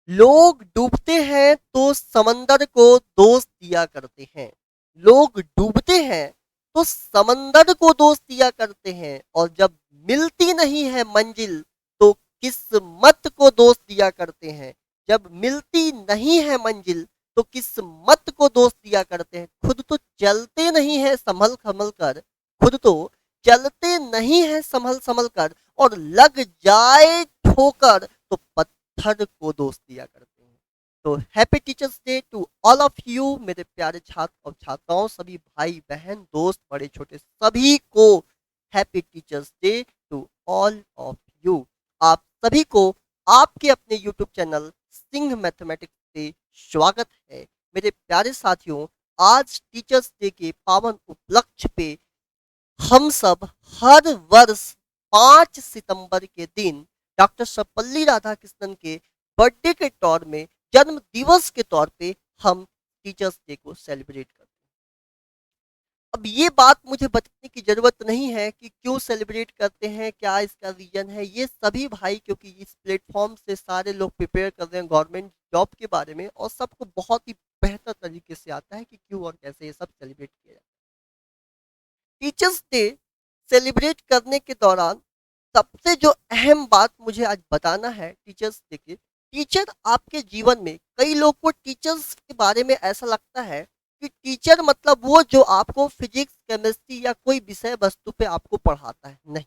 लोग डूबते हैं तो समंदर को दोष दिया करते हैं। लोग डूबते हैं तो समंदर को दोष दिया करते हैं और जब मिलती नहीं है मंजिल तो किस्मत को दोष दिया करते हैं। जब मिलती नहीं है मंजिल तो किस्मत को दोष दिया करते हैं। खुद तो चलते नहीं है संभल संभल कर, खुद तो चलते नहीं है संभल संभल कर, और लग जाए ठोकर तो पत्थर को दोष दिया करते हैं। तो happy teachers day to all of you मेरे प्यारे छात्र और छात्राओं, सभी भाई बहन दोस्त बड़े छोटे सभी को happy teachers day to all of you. आप सभी को आपके अपने यूट्यूब चैनल सिंह मैथमेटिक्स से स्वागत है। मेरे प्यारे साथियों, आज टीचर्स डे के पावन उपलक्ष्य पे हम सब हर वर्ष 5 सितंबर के दिन डॉक्टर सर्वपल्ली राधाकृष्णन के बर्थडे के तौर में, जन्म दिवस के तौर पे हम टीचर्स डे को सेलिब्रेट करते हैं। अब ये बात मुझे बताने की जरूरत नहीं है कि क्यों सेलिब्रेट करते हैं, क्या इसका रीजन है। ये सभी भाई, क्योंकि इस प्लेटफॉर्म से सारे लोग प्रिपेयर कर रहे हैं गवर्नमेंट जॉब के बारे में, और सबको बहुत ही बेहतर तरीके से आता है कि क्यों और कैसे ये सब सेलिब्रेट किया जाता है। टीचर्स डे सेलिब्रेट करने के दौरान सबसे जो अहम बात मुझे आज बताना है टीचर्स डे के, टीचर आपके जीवन में, कई लोग को टीचर्स के बारे में ऐसा लगता है कि टीचर मतलब वो जो आपको फिजिक्स केमिस्ट्री या कोई विषय वस्तु पे आपको पढ़ाता है। नहीं,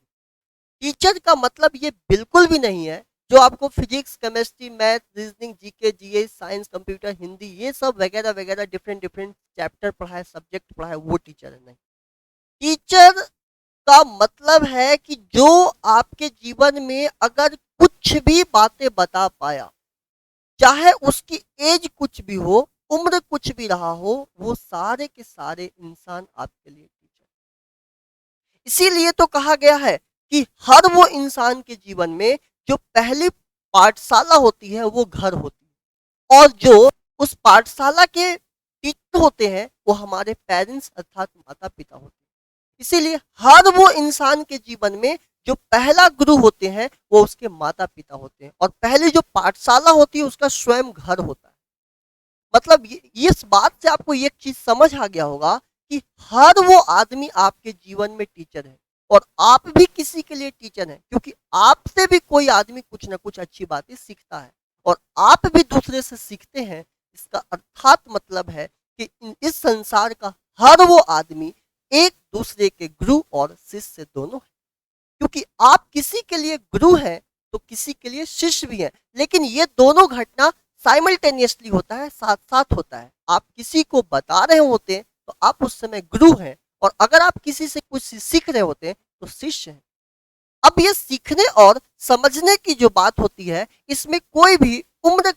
टीचर का मतलब ये बिल्कुल भी नहीं है जो आपको physics chemistry math reasoning GK GS science computer Hindi ये सब वगैरह वगैरह डिफरेंट डिफरेंट चैप्टर पढ़ाए, सब्जेक्ट पढ़ाए, वो टीचर है। नहीं, टीचर का मतलब है कि जो आपके जीवन में अगर कुछ भी बातें बता पाया, चाहे उसकी एज कुछ भी हो, उम्र कुछ भी रहा हो, वो सारे के सारे इंसान आपके लिए टीचर। इसीलिए तो कहा गया है कि हर वो इंसान के जीवन में जो पहली पाठशाला होती है वो घर होती है, और जो उस पाठशाला के टीचर होते हैं वो हमारे पेरेंट्स अर्थात माता पिता होते हैं। इसीलिए हर वो इंसान के जीवन में जो पहला गुरु होते हैं वो उसके माता पिता होते हैं, और पहली जो पाठशाला होती है उसका स्वयं घर होता है। मतलब इस बात से आपको एक चीज समझ आ गया होगा कि हर वो आदमी आपके जीवन में टीचर है, और आप भी किसी के लिए टीचर हैं, क्योंकि आपसे भी कोई आदमी कुछ ना कुछ अच्छी बातें सीखता है, और आप भी दूसरे से सीखते हैं। इसका अर्थात मतलब है कि इस संसार का हर वो आदमी एक दूसरे के गुरु और शिष्य दोनों है। क्योंकि आप किसी के लिए गुरु हैं तो किसी के लिए शिष्य भी हैं, लेकिन ये दोनों घटना साइमल्टेनियसली होता है, साथ साथ होता है। आप किसी को बता रहे होते हैं तो आप उस समय गुरु हैं, और अगर आप किसी से कुछ सीख रहे होते हैं तो शिष्य हैं। अब ये सीखने और समझने की जो बात होती है, इसमें कोई भी उम्र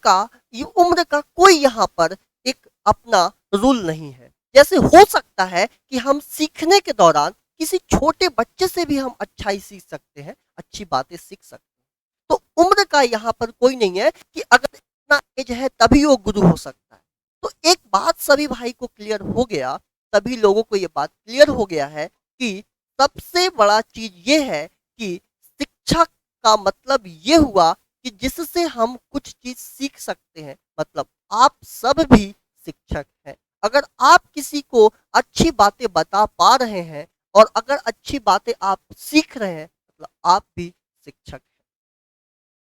का कोई यहाँ पर एक अपना रूल नहीं है। जैसे हो सकता है कि हम सीखने के दौरान किसी छोटे बच्चे से भी हम अच्छाई सीख सकते हैं, अच्छी बातें सीख सकते हैं। तो उम्र का यहाँ पर कोई नहीं है कि अगर इतना एज है तभी वो गुरु हो सकता है। तो एक बात सभी भाई को क्लियर हो गया, सभी लोगों को ये बात क्लियर हो गया है कि सबसे बड़ा चीज ये है कि शिक्षा का मतलब ये हुआ कि जिससे हम कुछ चीज सीख सकते हैं। मतलब आप सब भी शिक्षक हैं। अगर आप किसी को अच्छी बातें बता पा रहे हैं और अगर अच्छी बातें आप सीख रहे हैं, मतलब आप भी शिक्षक हैं।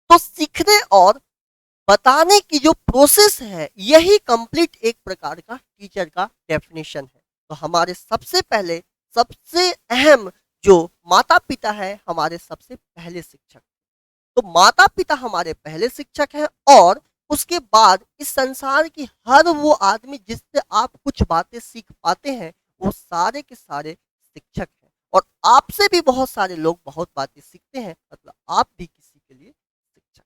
तो सीखने और बताने की जो प्रोसेस है, यही कंप्लीट एक प्रकार का टीचर का डेफिनेशन है। तो हमारे सबसे पहले, सबसे अहम जो माता पिता है, हमारे सबसे पहले शिक्षक। तो माता पिता हमारे पहले शिक्षक हैं, और उसके बाद इस संसार की हर वो आदमी जिससे आप कुछ बातें सीख पाते हैं, वो सारे के सारे शिक्षक हैं। और आपसे भी बहुत सारे लोग बहुत बातें सीखते हैं, मतलब आप भी किसी के लिए शिक्षक।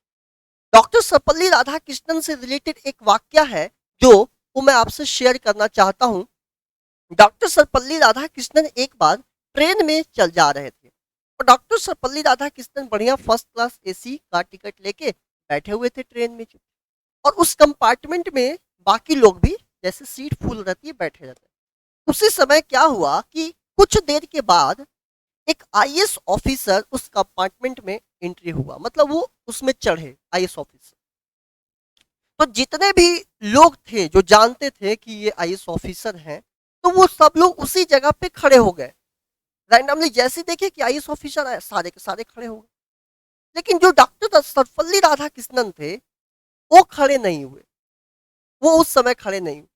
डॉक्टर सर्वपल्ली राधाकृष्णन से रिलेटेड एक वाक्य है जो वो मैं आपसे शेयर करना चाहता हूँ। डॉक्टर सर्वपल्ली राधाकृष्णन एक बार ट्रेन में चल जा रहे थे, और डॉक्टर सर्वपल्ली राधाकृष्णन बढ़िया फर्स्ट क्लास एसी का टिकट लेके बैठे हुए थे ट्रेन में, और उस कंपार्टमेंट में बाकी लोग भी जैसे सीट फुल रहती है बैठे रहते हैं। उसी समय क्या हुआ कि कुछ देर के बाद एक आईएएस ऑफिसर उस कंपार्टमेंट में एंट्री हुआ, मतलब वो उसमें चढ़े आईएएस ऑफिसर। तो जितने भी लोग थे जो जानते थे कि ये आईएएस ऑफिसर हैं, तो वो सब लोग उसी जगह पे खड़े हो गए। रैंडमली जैसे देखे कि आईएएस ऑफिसर आए, सारे के सारे खड़े हो गए। लेकिन जो डॉक्टर सर्वपल्ली राधाकृष्णन थे, वो खड़े नहीं हुए, वो उस समय खड़े नहीं हुए।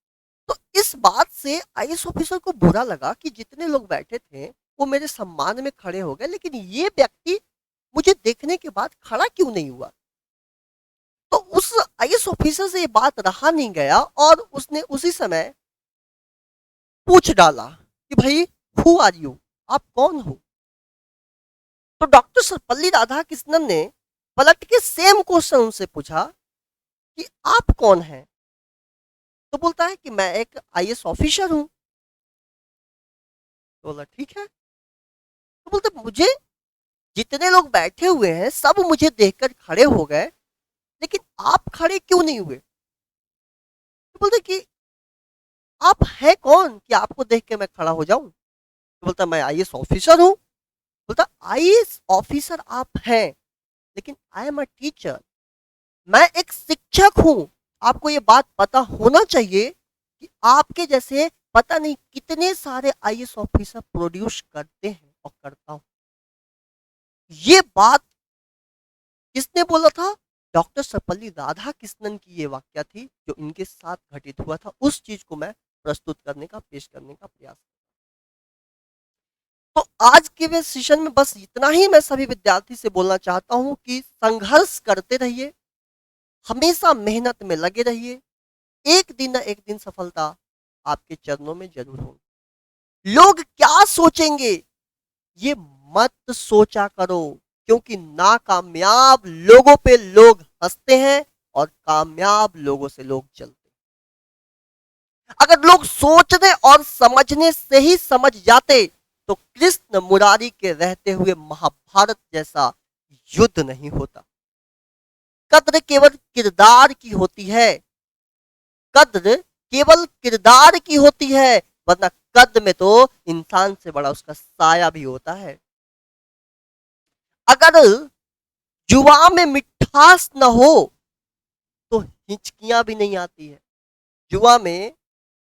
तो इस बात से आईएएस ऑफिसर को बुरा लगा कि जितने लोग बैठे थे वो मेरे सम्मान में खड़े हो गए, लेकिन ये व्यक्ति मुझे देखने के बाद खड़ा क्यों नहीं हुआ। तो उस आईएएस ऑफिसर से ये बात रहा नहीं गया और उसने उसी समय पूछ डाला कि भाई हु आर यू, आप कौन हो। तो डॉक्टर सर्वपल्ली राधाकृष्णन ने पलट के सेम क्वेश्चन उनसे पूछा कि आप कौन हैं। तो बोलता है कि मैं एक आईएएस ऑफिसर हूं। तो बोला ठीक है। तो बोलते मुझे जितने लोग बैठे हुए हैं सब मुझे देखकर खड़े हो गए, लेकिन आप खड़े क्यों नहीं हुए। तो बोलते कि आप है कौन कि आपको देख के मैं खड़ा हो जाऊं। तो बोलता मैं आईएएस ऑफिसर हूं। बोलता आईएएस ऑफिसर आप हैं, लेकिन आई एम अ टीचर, मैं एक शिक्षक हूं। आपको ये बात पता होना चाहिए कि आपके जैसे पता नहीं कितने सारे आईएएस ऑफिसर प्रोड्यूस करते हैं और करता हूं। ये बात किसने बोला था। डॉक्टर सर्वपल्ली राधाकृष्णन की ये वाक्य थी जो इनके साथ घटित हुआ था। उस चीज को मैं प्रस्तुत करने का, पेश करने का प्रयास। तो आज के वे सेशन में बस इतना ही मैं सभी विद्यार्थी से बोलना चाहता हूं कि संघर्ष करते रहिए, हमेशा मेहनत में लगे रहिए, एक दिन ना एक दिन सफलता आपके चरणों में जरूर होगी। लोग क्या सोचेंगे ये मत सोचा करो, क्योंकि नाकामयाब लोगों पे लोग हंसते हैं और कामयाब लोगों से लोग जलते हैं। अगर लोग सोचने और समझने से ही समझ जाते तो कृष्ण मुरारी के रहते हुए महाभारत जैसा युद्ध नहीं होता। कद्र केवल किरदार की होती है, कद्र केवल किरदार की होती है, वरना कद्र में तो इंसान से बड़ा उसका साया भी होता है। अगर जुआ में मिठास न हो तो हिचकियां भी नहीं आती है। जुआ में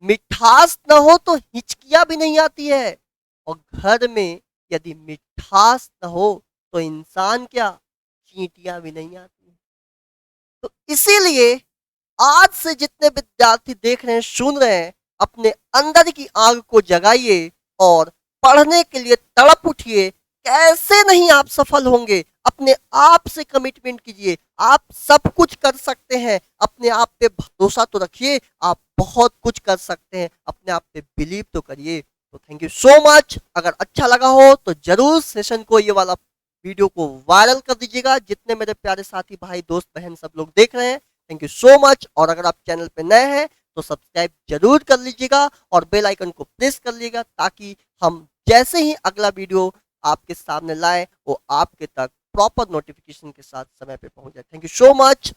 मिठास न हो तो हिचकियां भी नहीं आती है, और घर में यदि मिठास न हो तो इंसान क्या, चींटियां भी नहीं आती है। तो इसीलिए आज से जितने विद्यार्थी देख रहे हैं, सुन रहे हैं, अपने अंदर की आग को जगाइए और पढ़ने के लिए तड़प उठिए। कैसे नहीं आप सफल होंगे, अपने आप से कमिटमेंट कीजिए, आप सब कुछ कर सकते हैं। अपने आप पे भरोसा तो रखिए, आप बहुत कुछ कर सकते हैं, अपने आप पे बिलीव तो करिए। तो थैंक यू सो मच। अगर अच्छा लगा हो तो जरूर सेशन को, ये वाला वीडियो को वायरल कर दीजिएगा, जितने मेरे प्यारे साथी भाई दोस्त बहन सब लोग देख रहे हैं। Thank you so much. और अगर आप चैनल पे नए हैं तो सब्सक्राइब जरूर कर लीजिएगा और बेल आइकन को प्रेस कर लीजिएगा, ताकि हम जैसे ही अगला वीडियो आपके सामने लाए वो आपके तक प्रॉपर नोटिफिकेशन के साथ समय पे पहुंच जाए। Thank you so much.